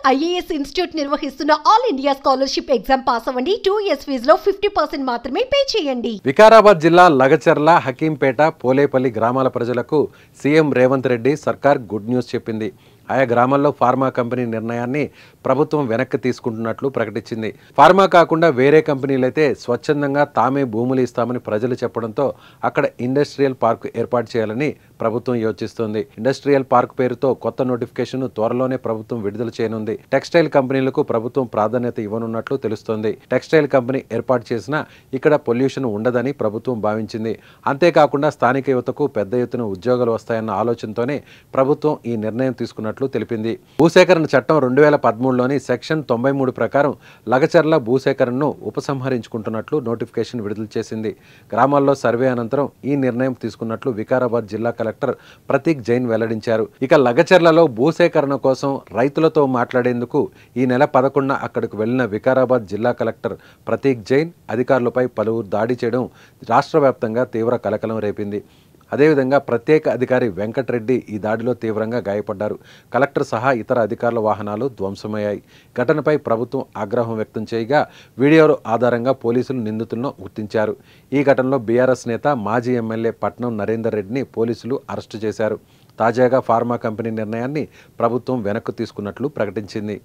IAS institute నిర్వహిస్తున్న all India scholarship exam pass అవ్వండి. 2 years ఫీజులో 50% మాత్రమే పే చేయండి. వికారాబాద్ జిల్లా లగచర్ల, హకీంపేట, పోలేపల్లి గ్రామాల ప్రజలకు సీఎం రేవంత్ రెడ్డి సర్కార్ గుడ్ న్యూస్ చెప్పింది. ఆయా గ్రామాల్లో ఫార్మా కంపెనీ నిర్ణయాన్ని ప్రభుత్వం వెనక్కి తీసుకుంటున్నట్లు ప్రకటించింది. ఫార్మా కాకుండా వేరే కంపెనీలైతే స్వచ్ఛందంగా తామే భూములు ఇస్తామని ప్రజలు చెప్పడంతో అక్కడ ఇండస్ట్రియల్ పార్క్ ఏర్పాటు చేయాలని ప్రభుత్వం యోచిస్తోంది. ఇండస్ట్రియల్ పార్క్ పేరుతో కొత్త నోటిఫికేషన్ త్వరలోనే ప్రభుత్వం విడుదల చేయనుంది. టెక్స్టైల్ కంపెనీలకు ప్రభుత్వం ప్రాధాన్యత ఇవ్వనున్నట్లు తెలుస్తోంది. టెక్స్టైల్ కంపెనీ ఏర్పాటు చేసినా ఇక్కడ పొల్యూషన్ ఉండదని ప్రభుత్వం భావించింది. అంతేకాకుండా స్థానిక యువతకు పెద్ద ఎత్తున ఉద్యోగాలు వస్తాయన్న ఆలోచనతోనే ప్రభుత్వం ఈ నిర్ణయం తీసుకున్నట్లు తెలిపింది. భూసేకరణ చట్టం 2013లోని సెక్షన్ 93 ప్రకారం లగచర్ల భూసేకరణను ఉపసంహరించుకుంటున్నట్లు నోటిఫికేషన్ విడుదల చేసింది. గ్రామాల్లో సర్వే అనంతరం ఈ నిర్ణయం తీసుకున్నట్లు వికారాబాద్ జిల్లా కలెక్టర్ ప్రతీక్ జైన్ వెల్లడించారు. ఇక లగచర్లలో భూసేకరణ కోసం రైతులతో మాట్లాడేందుకు ఈ నెల 11న అక్కడికి వెళ్లిన వికారాబాద్ జిల్లా కలెక్టర్ ప్రతీక్ జైన్ అధికారులపై పలువురు దాడి చేయడం రాష్ట్ర వ్యాప్తంగా తీవ్ర కలకలం రేపింది. అదేవిధంగా ప్రత్యేక అధికారి వెంకటరెడ్డి ఈ దాడిలో తీవ్రంగా గాయపడ్డారు. కలెక్టర్ సహా ఇతర అధికారుల వాహనాలు ధ్వంసమయ్యాయి. ఘటనపై ప్రభుత్వం ఆగ్రహం వ్యక్తం చేయగా వీడియో ఆధారంగా పోలీసులు నిందితులను గుర్తించారు. ఈ ఘటనలో బీఆర్ఎస్ నేత మాజీ ఎమ్మెల్యే పట్నం నరేందర్ రెడ్డిని పోలీసులు అరెస్టు చేశారు. తాజాగా ఫార్మా కంపెనీ నిర్ణయాన్ని ప్రభుత్వం వెనక్కు తీసుకున్నట్లు ప్రకటించింది.